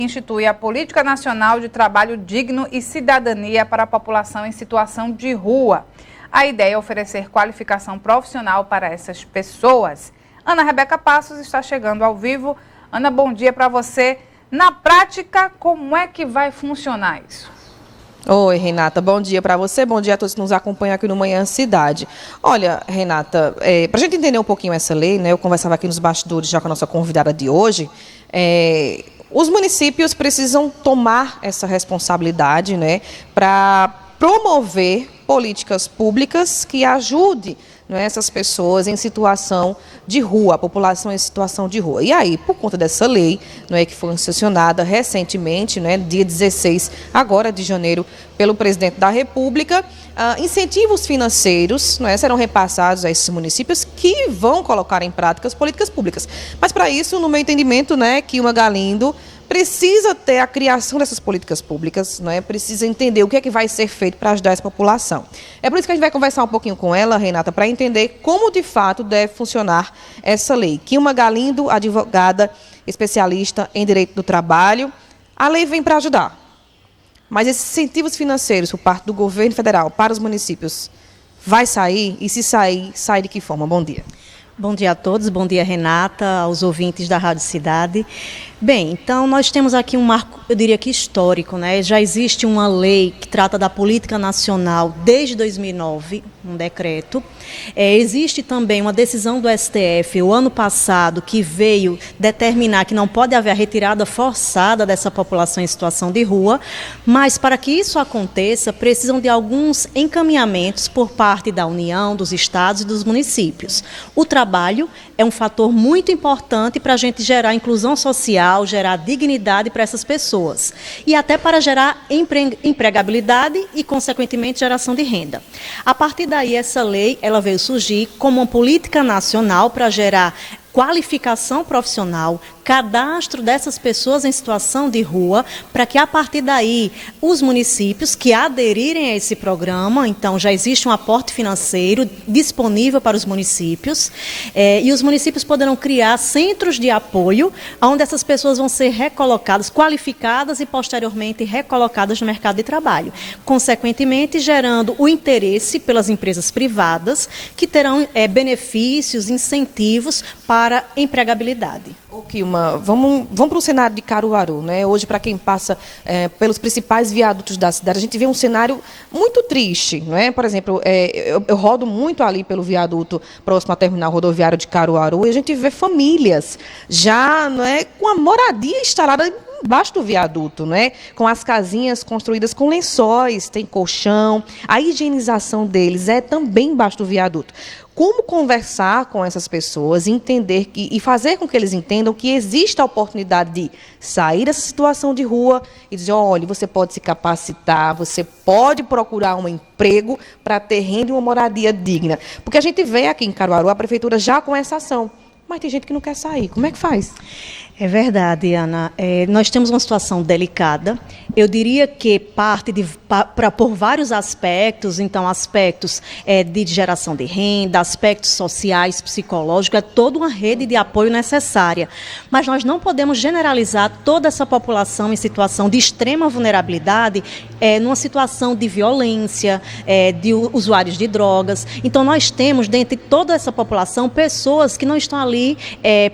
institui a Política Nacional de Trabalho Digno e Cidadania para a população em situação de rua. A ideia é oferecer qualificação profissional para essas pessoas. Ana Rebeca Passos está chegando ao vivo. Ana, bom dia para você. Na prática, como é que vai funcionar isso? Oi, Renata, bom dia para você, bom dia a todos que nos acompanham aqui no Manhã Cidade. Olha, Renata, para a gente entender um pouquinho essa lei, né, eu conversava aqui nos bastidores já com a nossa convidada de hoje, os municípios precisam tomar essa responsabilidade, né, para promover políticas públicas que ajudem, né, essas pessoas em situação de rua, a população em situação de rua. E aí, por conta dessa lei, né, que foi sancionada recentemente, né, dia 16 agora de janeiro, pelo presidente da República, incentivos financeiros, né, serão repassados a esses municípios que vão colocar em prática as políticas públicas. Mas para isso, no meu entendimento, né, Kilma Galindo precisa ter a criação dessas políticas públicas, né? Precisa entender o que é que vai ser feito para ajudar essa população. É por isso que a gente vai conversar um pouquinho com ela, Renata, para entender como de fato deve funcionar essa lei. Kilma Galindo, advogada, especialista em direito do trabalho. A lei vem para ajudar, mas esses incentivos financeiros por parte do governo federal para os municípios vai sair? E se sair, sai de que forma? Bom dia. Bom dia a todos, bom dia Renata, aos ouvintes da Rádio Cidade. Bem, então nós temos aqui um marco, eu diria que histórico, né? Já existe uma lei que trata da política nacional desde 2009, um decreto. Existe também uma decisão do STF, o ano passado, que veio determinar que não pode haver a retirada forçada dessa população em situação de rua, mas para que isso aconteça, precisam de alguns encaminhamentos por parte da União, dos estados e dos municípios. O trabalho é um fator muito importante para a gente gerar inclusão social, gerar dignidade para essas pessoas e até para gerar empregabilidade e, consequentemente, geração de renda. A partir daí, essa lei ela veio surgir como uma política nacional para gerar qualificação profissional, cadastro dessas pessoas em situação de rua, para que a partir daí os municípios que aderirem a esse programa, então já existe um aporte financeiro disponível para os municípios, e os municípios poderão criar centros de apoio, onde essas pessoas vão ser recolocadas, qualificadas e posteriormente recolocadas no mercado de trabalho, consequentemente gerando o interesse pelas empresas privadas, que terão benefícios, incentivos para empregabilidade. Kilma, vamos para o cenário de Caruaru, né? Hoje, para quem passa pelos principais viadutos da cidade, a gente vê um cenário muito triste, né? Por exemplo, eu rodo muito ali pelo viaduto próximo ao terminal rodoviário de Caruaru e a gente vê famílias já, né, com a moradia instalada embaixo do viaduto, né? Com as casinhas construídas com lençóis, tem colchão, a higienização deles é também embaixo do viaduto. Como conversar com essas pessoas, entender e fazer com que eles entendam que existe a oportunidade de sair dessa situação de rua e dizer, olha, você pode se capacitar, você pode procurar um emprego para ter renda e uma moradia digna. Porque a gente vê aqui em Caruaru a prefeitura já com essa ação, mas tem gente que não quer sair. Como é que faz? É verdade, Ana. Nós temos uma situação delicada. Eu diria que parte por vários aspectos, então aspectos de geração de renda, aspectos sociais, psicológicos, é toda uma rede de apoio necessária. Mas nós não podemos generalizar toda essa população em situação de extrema vulnerabilidade, numa situação de violência, de usuários de drogas. Então nós temos, dentre toda essa população, pessoas que não estão ali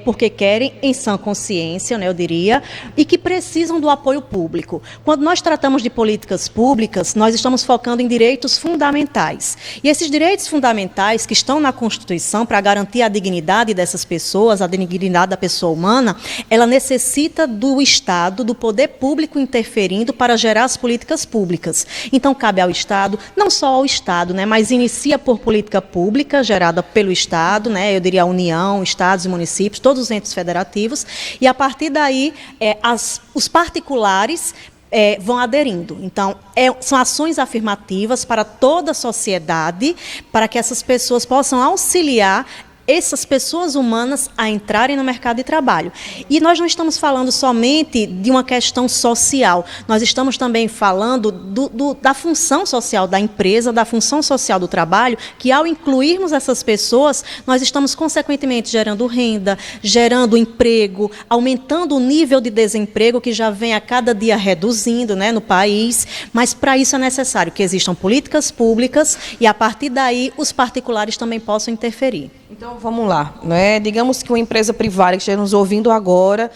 porque querem, em sã consciência, né, eu diria, e que precisam do apoio público. Quando nós tratamos de políticas públicas, nós estamos focando em direitos fundamentais. E esses direitos fundamentais que estão na Constituição para garantir a dignidade dessas pessoas, a dignidade da pessoa humana, ela necessita do Estado, do poder público interferindo para gerar as políticas públicas. Então, cabe ao Estado, não só ao Estado, né, mas inicia por política pública gerada pelo Estado, né, eu diria a União, Estados e municípios, todos os entes federativos, e a partir daí os particulares vão aderindo. Então, são ações afirmativas para toda a sociedade, para que essas pessoas possam auxiliar essas pessoas humanas a entrarem no mercado de trabalho. E nós não estamos falando somente de uma questão social, nós estamos também falando da função social da empresa, da função social do trabalho, que ao incluirmos essas pessoas, nós estamos consequentemente gerando renda, gerando emprego, aumentando o nível de desemprego que já vem a cada dia reduzindo, né, no país, mas para isso é necessário que existam políticas públicas e a partir daí os particulares também possam interferir. Então, vamos lá, né? Digamos que uma empresa privada que esteja nos ouvindo agora,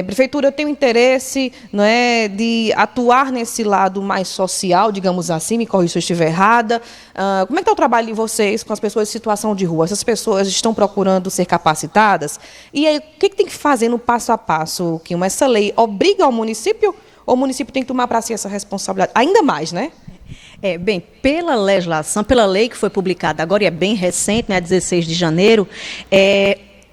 prefeitura, eu tenho interesse, não é, de atuar nesse lado mais social, digamos assim, me corrija se eu estiver errada. Como é que está o trabalho de vocês com as pessoas em situação de rua? Essas pessoas estão procurando ser capacitadas? E aí, o que tem que fazer no passo a passo, Kilma? Essa lei obriga ao município ou o município tem que tomar para si essa responsabilidade? Ainda mais, né? Bem, pela legislação, pela lei que foi publicada agora, e é bem recente, né, 16 de janeiro,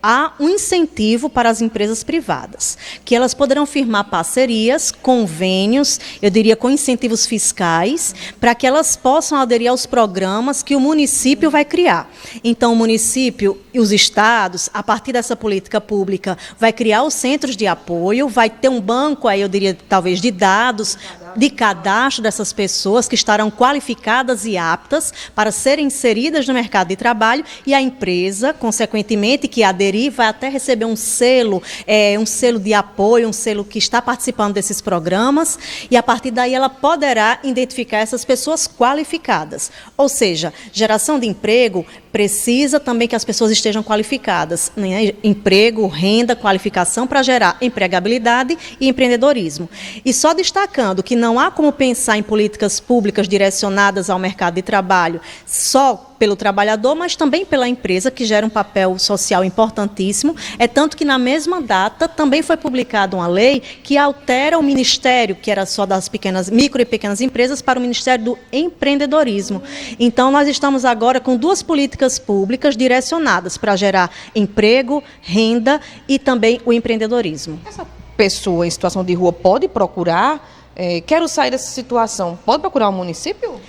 há um incentivo para as empresas privadas, que elas poderão firmar parcerias, convênios, eu diria com incentivos fiscais, para que elas possam aderir aos programas que o município vai criar. Então, o município e os estados, a partir dessa política pública, vai criar os centros de apoio, vai ter um banco, aí eu diria talvez de dados, de cadastro dessas pessoas que estarão qualificadas e aptas para serem inseridas no mercado de trabalho e a empresa, consequentemente, que aderir, vai até receber um selo de apoio, um selo que está participando desses programas e a partir daí ela poderá identificar essas pessoas qualificadas. Ou seja, geração de emprego precisa também que as pessoas estejam qualificadas, né? Emprego, renda, qualificação para gerar empregabilidade e empreendedorismo. E só destacando que não há como pensar em políticas públicas direcionadas ao mercado de trabalho só pelo trabalhador, mas também pela empresa, que gera um papel social importantíssimo. É tanto que na mesma data também foi publicada uma lei que altera o ministério, que era só das micro e pequenas empresas, para o Ministério do Empreendedorismo. Então, nós estamos agora com duas políticas públicas direcionadas para gerar emprego, renda e também o empreendedorismo. Essa pessoa em situação de rua pode procurar, quero sair dessa situação, pode procurar o município?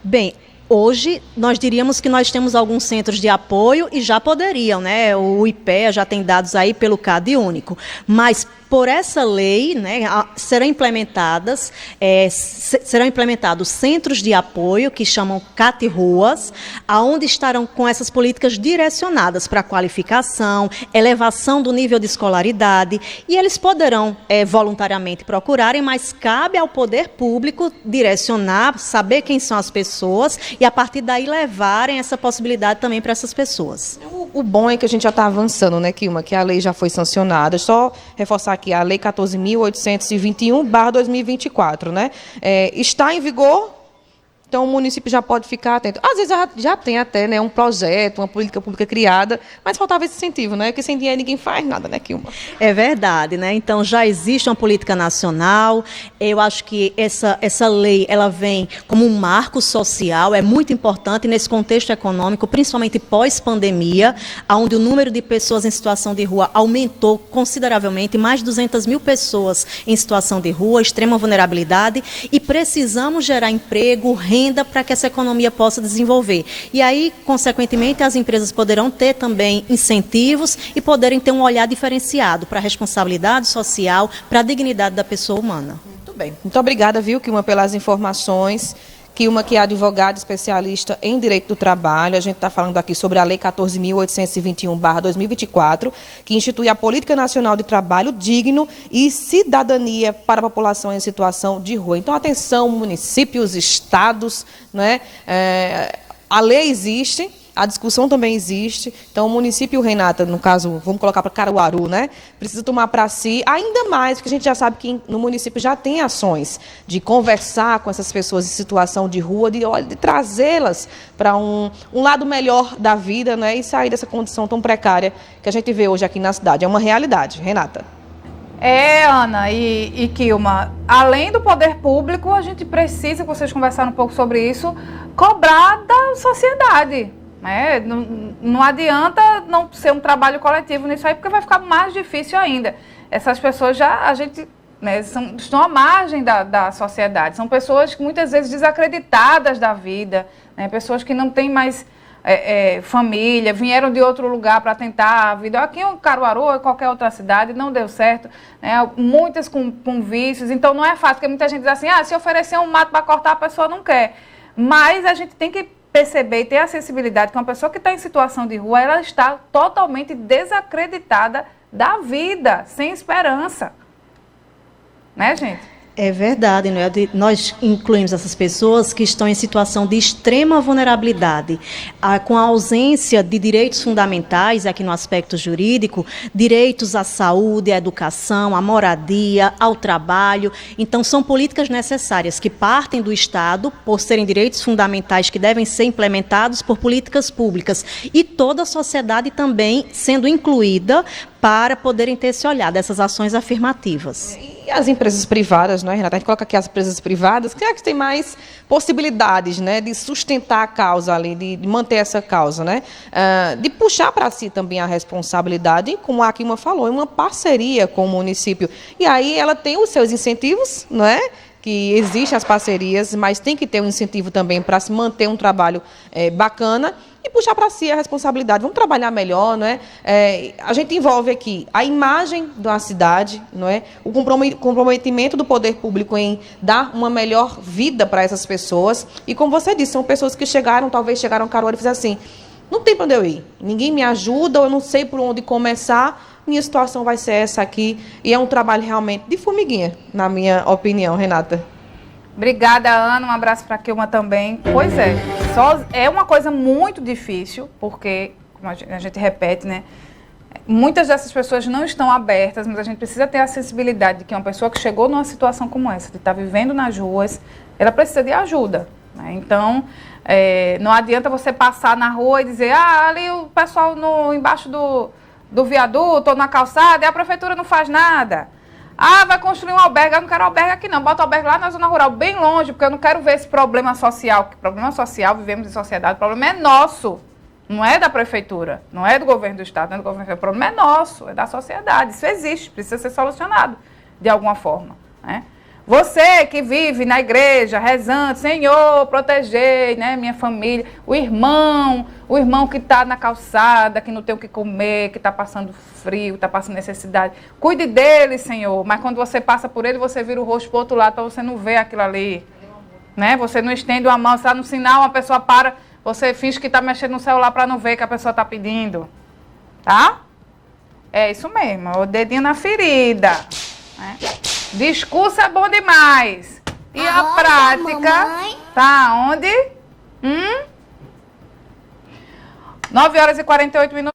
Bem, hoje, nós diríamos que nós temos alguns centros de apoio e já poderiam, né? O IPEA já tem dados aí pelo CAD único, mas por essa lei, né, serão implementados centros de apoio, que chamam CAT Ruas, onde estarão com essas políticas direcionadas para a qualificação, elevação do nível de escolaridade, e eles poderão voluntariamente procurarem, mas cabe ao poder público direcionar, saber quem são as pessoas e, a partir daí, levarem essa possibilidade também para essas pessoas. O bom é que a gente já está avançando, né, Kilma, que a lei já foi sancionada. Só reforçar aqui, a Lei 14.821/2024, né? Está em vigor, então o município já pode ficar atento. Às vezes já tem até, né, um projeto, uma política pública criada, mas faltava esse incentivo, né? Porque sem dinheiro ninguém faz nada, né, Kilma? É verdade, né? Então já existe uma política nacional. Eu acho que essa lei, ela vem como um marco social, é muito importante nesse contexto econômico, principalmente pós-pandemia, onde o número de pessoas em situação de rua aumentou consideravelmente, mais de 200 mil pessoas em situação de rua, extrema vulnerabilidade, e precisamos gerar emprego, renda, para que essa economia possa desenvolver. E aí, consequentemente, as empresas poderão ter também incentivos e poderem ter um olhar diferenciado para a responsabilidade social, para a dignidade da pessoa humana. Muito bem. Muito obrigada, viu, Kilma, pelas informações. Kilma, que é advogada especialista em direito do trabalho. A gente está falando aqui sobre a Lei 14.821/2024, que institui a Política Nacional de Trabalho Digno e Cidadania para a população em situação de rua. Então, atenção, municípios, estados, né? A lei existe, a discussão também existe. Então, o município, Renata, no caso, vamos colocar para Caruaru, né? Precisa tomar para si, ainda mais, porque a gente já sabe que no município já tem ações de conversar com essas pessoas em situação de rua, de trazê-las para um lado melhor da vida, né? E sair dessa condição tão precária que a gente vê hoje aqui na cidade. É uma realidade, Renata. Ana e Kilma, além do poder público, a gente precisa, que vocês conversaram um pouco sobre isso, cobrar da sociedade. Não adianta não ser um trabalho coletivo nisso aí, porque vai ficar mais difícil ainda. Essas pessoas estão à margem da sociedade. São pessoas que muitas vezes desacreditadas da vida, né? Pessoas que não têm mais família, vieram de outro lugar para tentar a vida. Aqui em Caruaru ou qualquer outra cidade, não deu certo, né? Muitas com vícios, então não é fácil, porque muita gente diz assim, se oferecer um mato para cortar, a pessoa não quer. Mas a gente tem que perceber e ter a sensibilidade que uma pessoa que está em situação de rua, ela está totalmente desacreditada da vida, sem esperança. Né, gente? É verdade, não é? Nós incluímos essas pessoas que estão em situação de extrema vulnerabilidade, com a ausência de direitos fundamentais, aqui no aspecto jurídico, direitos à saúde, à educação, à moradia, ao trabalho. Então, são políticas necessárias que partem do Estado, por serem direitos fundamentais que devem ser implementados por políticas públicas, e toda a sociedade também sendo incluída para poderem ter esse olhar dessas ações afirmativas. E as empresas privadas, não é, Renata? A gente coloca aqui as empresas privadas, que é que tem mais possibilidades, né, de sustentar a causa ali, de manter essa causa, né? De puxar para si também a responsabilidade, como a Kilma falou, em uma parceria com o município. E aí ela tem os seus incentivos, não é? Que existem as parcerias, mas tem que ter um incentivo também para se manter um trabalho bacana e puxar para si a responsabilidade. Vamos trabalhar melhor, não é? A gente envolve aqui a imagem da cidade, não é? O comprometimento do poder público em dar uma melhor vida para essas pessoas. E como você disse, são pessoas que talvez chegaram a Caruaru e fizeram assim, não tem para onde eu ir, ninguém me ajuda, eu não sei por onde começar, minha situação vai ser essa aqui. E é um trabalho realmente de formiguinha, na minha opinião, Renata. Obrigada, Ana. Um abraço para a Kilma também. Pois é uma coisa muito difícil, porque, como a gente repete, né? Muitas dessas pessoas não estão abertas, mas a gente precisa ter a sensibilidade de que uma pessoa que chegou numa situação como essa, de estar vivendo nas ruas, ela precisa de ajuda, né? Então, não adianta você passar na rua e dizer, ali o pessoal embaixo do viaduto ou na calçada, e a prefeitura não faz nada. Vai construir um albergue, eu não quero albergue aqui não, bota o albergue lá na zona rural, bem longe, porque eu não quero ver esse problema social, porque problema social, vivemos em sociedade, o problema é nosso, não é da prefeitura, não é do governo do estado, não é do governo, o problema é nosso, é da sociedade, isso existe, precisa ser solucionado de alguma forma, né? Você que vive na igreja, rezando, Senhor, protegei, né, minha família, o irmão que está na calçada, que não tem o que comer, que está passando frio, está passando necessidade, cuide dele, Senhor, mas quando você passa por ele, você vira o rosto para o outro lado, para você não ver aquilo ali, né? Você não estende uma mão, você está no sinal, uma pessoa para, você finge que está mexendo no celular para não ver que a pessoa está pedindo, tá? É isso mesmo, o dedinho na ferida, né? Discurso é bom demais. E a prática tá onde? 9h48.